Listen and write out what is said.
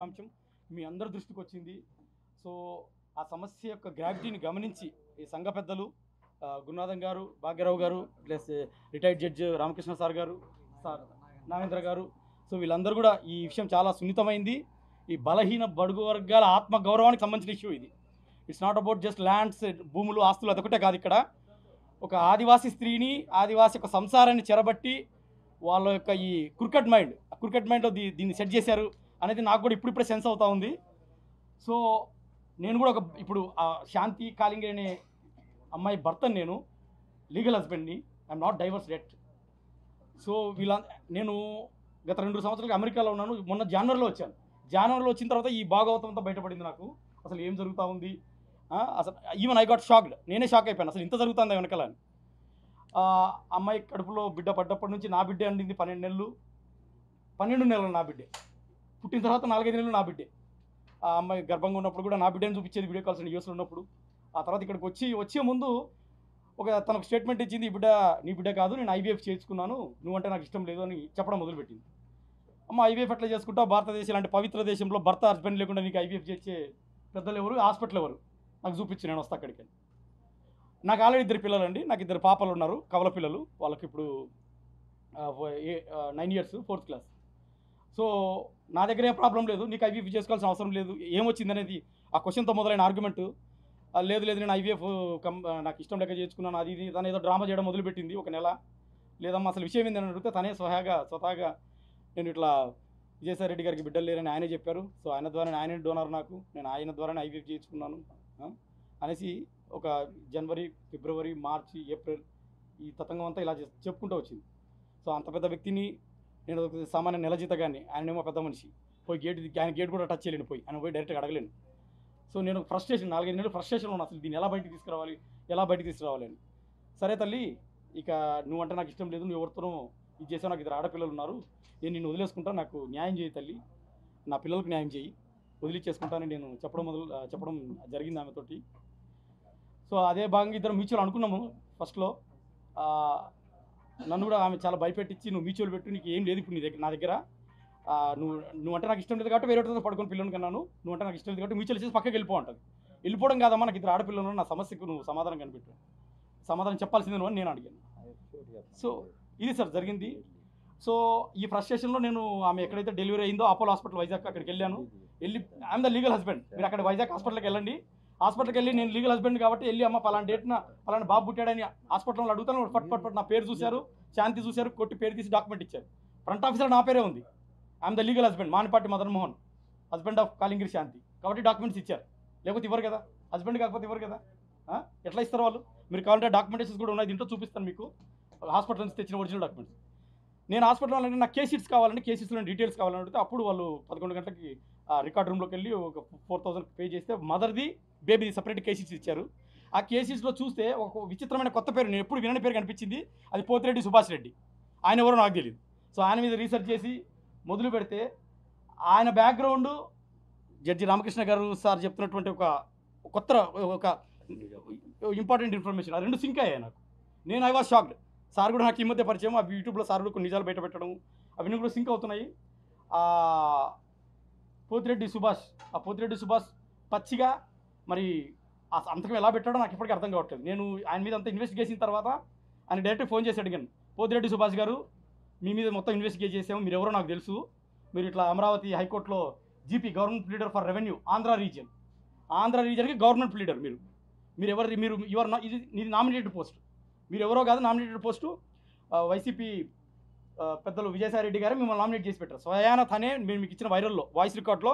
అంశం మీ అందరి దృష్టికి వచ్చింది. సో, ఆ సమస్య యొక్క గ్రావిటీని గమనించి ఈ సంఘ పెద్దలు గురునాథన్ గారు, భాగ్యరావు గారు, plus retired judge Ramakrishna sir గారు, సార్ నాగేంద్ర గారు. సో, వీళ్ళందరూ కూడా ఈ విషయం చాలా సున్నితమైంది. ఈ బలహీన బడుగు వర్గాల ఆత్మ గౌరవానికి సంబంధించిన ఇష్యూ ఇది. It's not about just lands, భూములు, ఆస్తులు అదొకటే కాదు. ఇక్కడ ఒక ఆదివాసీ స్త్రీని, ఆదివాసీ యొక్క సంసారాన్ని చెరబట్టి వాళ్ళ యొక్క ఈ క్రికెట్ మైండ్లో దీన్ని సెట్ చేశారు అనేది నాకు కూడా ఇప్పుడిప్పుడే సెన్స్ అవుతా ఉంది. సో నేను కూడా ఇప్పుడు ఆ శాంతి కాలింగే అనే అమ్మాయి భర్తని, నేను లీగల్ హస్బెండ్ని. I'm not divorced. So నేను గత 2 సంవత్సరాలుగా అమెరికాలో ఉన్నాను. మొన్న జనవరిలో వచ్చాను. జనవరిలో వచ్చిన తర్వాత ఈ భాగవతం అంతా బయటపడింది నాకు. అసలు ఏం జరుగుతూ ఉంది, అసలు ఈవెన్ ఐ గాట్ షాక్డ్. నేనే షాక్ అయిపోయాను, అసలు ఇంత జరుగుతుంది వెనకాల అని. అమ్మాయి కడుపులో బిడ్డ పడ్డప్పటి నుంచి నా బిడ్డే అండింది 12 నెలలు నా బిడ్డే. పుట్టిన తర్వాత 4-5 నెలలు నా బిడ్డే. ఆ అమ్మాయి గర్భంగా ఉన్నప్పుడు కూడా నా బిడ్డని చూపించేది వీడియో కాల్స్ యూఎస్లో ఉన్నప్పుడు. ఆ తర్వాత ఇక్కడికి వచ్చే ముందు తనకు స్టేట్మెంట్ ఇచ్చింది, ఈ బిడ్డ నీ బిడ్డ కాదు, నేను ఐవీఎఫ్ చేసుకున్నాను, నువ్వంటే నాకు ఇష్టం లేదు అని చెప్పడం మొదలుపెట్టింది. అమ్మ ఐవీఎఫ్ ఎట్లా చేసుకుంటావు, భారతదేశం లాంటి పవిత్ర దేశంలో భర్త హస్బెండ్ లేకుండా నీకు ఐవీఎఫ్ చేసే పెద్దలు ఎవరు, హాస్పిటల్ ఎవరు, నాకు చూపించి నేను వస్తా అక్కడికి. నాకు ఆల్రెడీ 2 పిల్లలండి. నాకు 2 పాపలు ఉన్నారు, కవల పిల్లలు. వాళ్ళకి ఇప్పుడు 9 years, 4th class. సో నా దగ్గర ఏ ప్రాబ్లం లేదు, నీకు ఐవీఎఫ్ చేసుకోవాల్సిన అవసరం లేదు. ఏమొచ్చింది అనేది ఆ క్వశ్చన్తో మొదలైన ఆర్గ్యుమెంట్. లేదు నేను ఐవీఎఫ్ నాకు ఇష్టం లేక చేసుకున్నాను, అది ఇది తను ఏదో డ్రామా చేయడం మొదలుపెట్టింది 1 నెల. లేదమ్మా అసలు విషయం ఏందని అడిగితే తనే స్వతహాగా నేను ఇట్లా విజయసాయి రెడ్డి గారికి బిడ్డలు లేరని ఆయనే చెప్పారు. సో ఆయనే డోనర్ నాకు, నేను ఆయన ద్వారానే ఐవీఎఫ్ చేసుకున్నాను అనేసి ఒక జనవరి, ఫిబ్రవరి, మార్చి, ఏప్రిల్ ఈ తతంగం అంతా ఇలా చెప్పుకుంటూ వచ్చింది. సో అంత పెద్ద వ్యక్తిని నేను సామాన్య నెల జీతగాన్ని, ఆయనేమో పెద్ద మనిషి. పోయి ఆయన గేట్ కూడా టచ్ చేయలేను, ఆయన పోయి డైరెక్ట్గా అడగలేను. సో నేను ఫ్రస్ట్రేషన్, 4-5 నెలలు ఫ్రస్ట్రేషన్ ఉన్నాను, అసలు దీన్ని ఎలా బయటికి తీసుకురావాలి అని. సరే తల్లి, ఇక నువ్వంటే నాకు ఇష్టం లేదు, నువ్వు ఎవరితోనో ఇది చేసావు, నాకు 2 ఆడపిల్లలు ఉన్నారు, నేను నిన్ను వదిలేసుకుంటా, నాకు న్యాయం చేయి తల్లి, నా పిల్లలకు న్యాయం చేయి, వదిలిచ్చేసుకుంటానని నేను చెప్పడం జరిగింది ఆమెతోటి. సో అదే భాగంగా ఇద్దరు మ్యూచువల్ అనుకున్నాము ఫస్ట్లో. నన్ను కూడా ఆమె చాలా భయపెట్టించి, నువ్వు మ్యూచువల్ పెట్టు, నీకు ఏం లేదు ఇప్పుడు నా దగ్గర, నువ్వంటే నాకు ఇష్టం లేదు కాబట్టి వేరే పడుకొని పిల్లలు కన్నాను, నువ్వంటే నాకు ఇష్టం లేదు కాబట్టి మ్యూచువల్ చేసి పక్కకి వెళ్ళిపోంటుంది. వెళ్ళిపోవడం కాదమ్మా, నాకు 2 ఆడపిల్లలు, నా సమస్యకు నువ్వు సమాధానం కనిపెట్టు, సమాధానం చెప్పాల్సిందే నువ్వు అని నేను అడిగాను. సో ఇది సార్ జరిగింది. సో ఈ ఫ్రస్ట్రేషన్లో నేను ఆమె ఎక్కడైతే డెలివరీ అయిందో అపోలో హాస్పిటల్ వైజాగ్, అక్కడికి వెళ్ళాను. ఐఎమ్ ద లీగల్ హస్బెండ్, మీరు అక్కడ వైజాగ్ హాస్పిటల్కి వెళ్ళండి. హాస్పిటల్కి వెళ్ళి నేను లీగల్ హస్బెండ్ కాబట్టి వెళ్ళి, అమ్మ పలానా డేట్న పలానా బాబు పుట్టాడని హాస్పిటల్లో అడుగుతాను. పట్ నా పేరు చూశారు, శాంతి చూశారు, కొట్టి పేరు తీసి డాక్యుమెంట్ ఇచ్చారు. ఫ్రంట్ ఆఫీసర్ నా పేరే ఉంది. I'm the legal husband, Manipati Madan Mohan, husband of Kalingiri Shanti, కాబట్టి డాక్యుమెంట్స్ ఇచ్చారు. లేకపోతే ఇవ్వరు కదా, హస్బెండ్ కాకపోతే ఇవ్వరు కదా. ఎట్లా ఇస్తారు వాళ్ళు? మీరు కావాలంటే డాక్యుమెంటేషన్స్ కూడా ఉన్నాయి, దీంట్లో చూపిస్తాను మీకు, హాస్పిటల్ నుంచి తెచ్చిన ఒరిజినల్ డాక్యుమెంట్స్. నేను హాస్పిటల్ వాళ్ళంటే నాకు కేసీట్స్ కావాలంటే, కేసీట్స్లో డీటెయిల్స్ కావాలని అడిగితే అప్పుడు వాళ్ళు 11 గంటలకి రికార్డ్ రూమ్లోకి వెళ్ళి ఒక 4,000 పే చేస్తే మదర్ది, బేబీది సపరేట్ కేసీట్స్ ఇచ్చారు. ఆ కేసీట్స్లో చూస్తే ఒక విచిత్రమైన కొత్త పేరు, నేను ఎప్పుడు వినని పేరు కనిపించింది. అది పోతిరెడ్డి సుభాష్ రెడ్డి. ఆయన ఎవరో నాకు తెలియదు. సో ఆయన మీద రీసెర్చ్ చేసి మొదలు పెడితే ఆయన బ్యాక్గ్రౌండ్ జడ్జి రామకృష్ణ గారు సార్ చెప్తున్నటువంటి ఒక ఇంపార్టెంట్ ఇన్ఫర్మేషన్, ఆ 2 సింక్ అయ్యాయి నాకు. నేను ఐ వాజ్ షాక్డ్. సార్ కూడా నాకు ఈ మధ్య పరిచయం, ఆ యూట్యూబ్లో సార్ కూడా కొన్ని నిజాలు బయట పెట్టడం, అవన్నీ కూడా సింక్ అవుతున్నాయి. పోతిరెడ్డి సుభాష్ పచ్చిగా మరి ఆ సంతకం ఎలా పెట్టాడో నాకు ఇప్పటికీ అర్థం కావట్లేదు. నేను ఆయన మీద అంతా ఇన్వెస్టిగేషన్ చేసిన తర్వాత ఆయన డైరెక్ట్ ఫోన్ చేసి అడిగాను, పోతిరెడ్డి సుభాష్ గారు మీ మీద మొత్తం ఇన్వెస్టిగేట్ చేసాము, మీరు ఎవరో నాకు తెలుసు, మీరు ఇట్లా అమరావతి హైకోర్టులో GP, government pleader for revenue, Andhra రీజియన్కి గవర్నమెంట్ ప్లీడర్, మీరు ఎవరు, ఇది నామినేటెడ్ పోస్ట్, మీరు ఎవరో కాదు, నామినేటెడ్ పోస్టు వైసీపీ పెద్దలు విజయసాయి రెడ్డి గారు మిమ్మల్ని నామినేట్ చేసి పెట్టారు. స్వయాన తనే మీరు మీకు ఇచ్చిన వైరల్లో వాయిస్ రికార్డులో